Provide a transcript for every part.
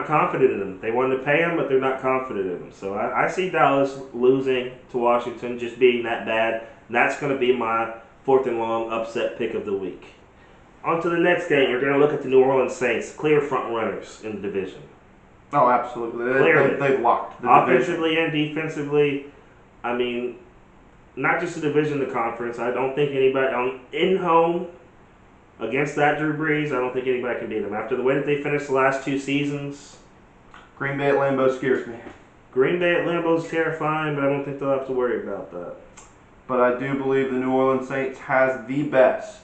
confident in him. They wanted to pay him, but they're not confident in him. So I see Dallas losing to Washington, just being that bad. And that's going to be my fourth and long upset pick of the week. On to the next game. We're going to look at the New Orleans Saints, clear front runners in the division. Oh, absolutely. They've locked the offensively division. And defensively. I mean, not just the division, the conference. I don't think anybody in home against that Drew Brees, I don't think anybody can beat them. After the way that they finished the last two seasons, Green Bay at Lambeau scares me. Green Bay at Lambeau is terrifying, but I don't think they'll have to worry about that. But I do believe the New Orleans Saints has the best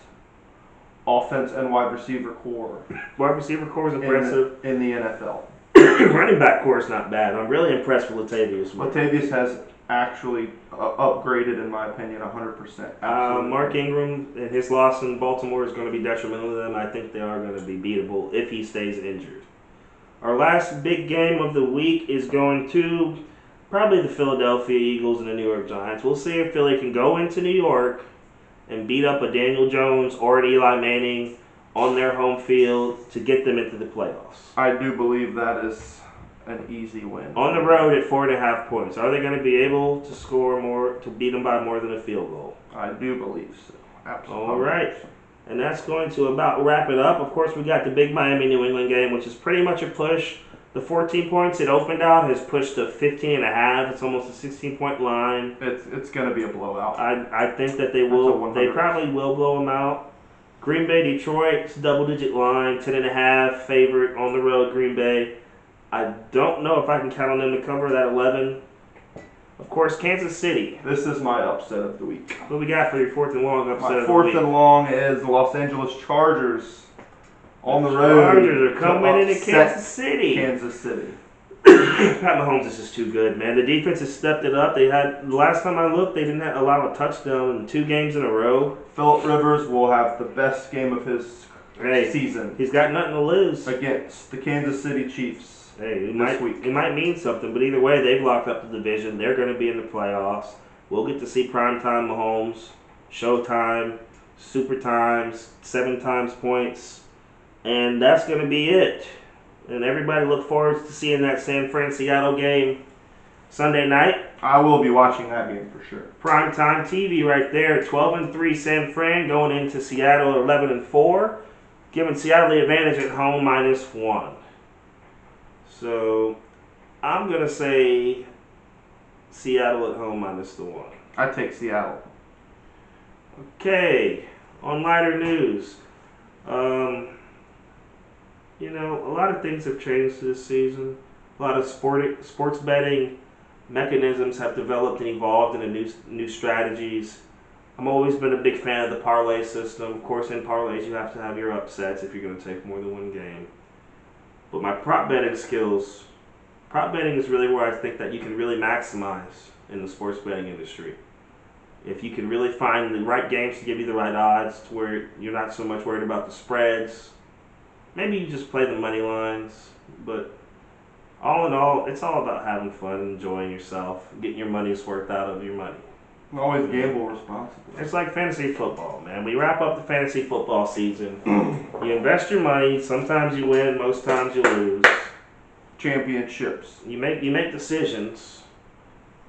offense and wide receiver core. Wide receiver core is impressive. In the NFL. Running back core is not bad. I'm really impressed with Latavius. Latavius has actually upgraded, in my opinion, 100%. Mark Ingram and his loss in Baltimore is going to be detrimental to them. I think they are going to be beatable if he stays injured. Our last big game of the week is going to probably the Philadelphia Eagles and the New York Giants. We'll see if Philly can go into New York and beat up a Daniel Jones or an Eli Manning on their home field to get them into the playoffs. I do believe that is an easy win. On the road at 4.5 points. Are they going to be able to score more, to beat them by more than a field goal? I do believe so. Absolutely. All right. And that's going to about wrap it up. Of course, we got the big Miami-New England game, which is pretty much a push. The 14 points it opened out has pushed to 15.5. It's almost a 16-point line. It's going to be a blowout. I think that they will. They probably will blow them out. Green Bay, Detroit, it's a double-digit line, 10.5 favorite on the road. Green Bay. I don't know if I can count on them to cover that 11. Of course, Kansas City. This is my upset of the week. What we got for your fourth and long upset of the week? My fourth and long is the Los Angeles Chargers on the road. Chargers are coming into Kansas City. Kansas City. Pat Mahomes is just too good, man. The defense has stepped it up. They had, the last time I looked, they didn't allow a touchdown in 2 games in a row. Phillip Rivers will have the best game of his season. He's got nothing to lose against the Kansas City Chiefs. Hey, it might mean something, but either way, they've locked up the division. They're going to be in the playoffs. We'll get to see primetime Mahomes, Showtime, Super Times, 7 times points, and that's going to be it. And everybody look forward to seeing that San Fran-Seattle game Sunday night. I will be watching that game for sure. Primetime TV right there. 12-3 San Fran going into Seattle 11-4, giving Seattle the advantage at home -1. So I'm gonna say Seattle at home -1. I take Seattle. Okay, on lighter news. A lot of things have changed this season. A lot of sports betting mechanisms have developed and evolved into new strategies. I've always been a big fan of the parlay system. Of course, in parlays, you have to have your upsets if you're going to take more than one game. But my prop betting is really where I think that you can really maximize in the sports betting industry. If you can really find the right games to give you the right odds to where you're not so much worried about the spreads. Maybe you just play the money lines, but all in all, it's all about having fun, enjoying yourself, getting your money's worth out of your money. Always gamble responsibly. It's like fantasy football, man. We wrap up the fantasy football season. You invest your money. Sometimes you win, most times you lose. Championships. You make decisions,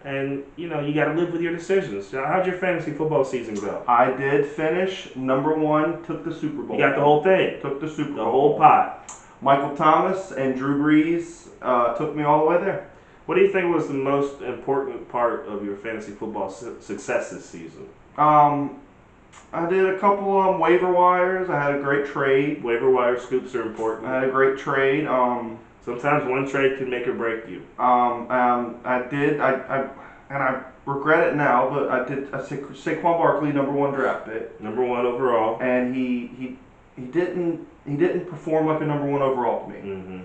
and you got to live with your decisions. How'd your fantasy football season go? I did finish #1. Took the Super Bowl. You got the whole thing. Took the Super Bowl. The whole pot. Michael Thomas and Drew Brees took me all the way there. What do you think was the most important part of your fantasy football success this season? I did a couple waiver wires. I had a great trade. Waiver wire scoops are important. I had a great trade. Sometimes one trade can make or break you. I did. I regret it now, but I did. I said Saquon Barkley, #1 draft pick. #1 overall. And he didn't perform like a #1 overall to me. Mm-hmm.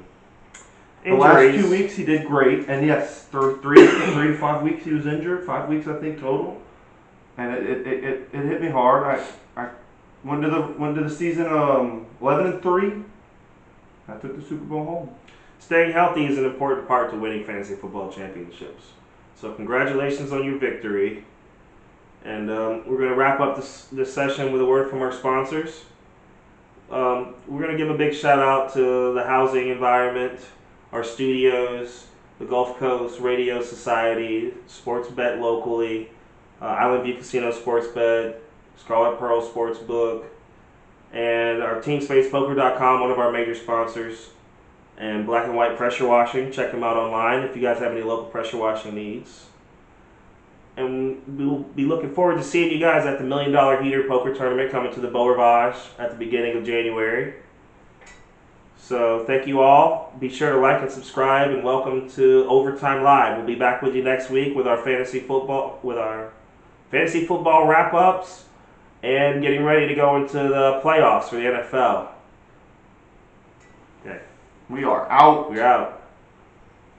The last 2 weeks he did great, and yes, 3 to 5 weeks he was injured. 5 weeks I think total, and it hit me hard. I went to the season 11-3. I took the Super Bowl home. Staying healthy is an important part to winning fantasy football championships. So congratulations on your victory, and we're going to wrap up this session with a word from our sponsors. We're going to give a big shout out to the housing environment. our studios, the Gulf Coast Radio Society, Sports Bet Locally, Island View Casino Sports Bet, Scarlet Pearl Sportsbook, and our TeamSpacePoker.com, one of our major sponsors, and Black and White Pressure Washing. Check them out online if you guys have any local pressure washing needs. And we'll be looking forward to seeing you guys at the $1 Million Heater Poker Tournament coming to the Beau Rivage at the beginning of January. So thank you all. Be sure to like and subscribe, and welcome to Overtime Live. We'll be back with you next week with our fantasy football wrap-ups and getting ready to go into the playoffs for the NFL. Okay. We are out. We're out.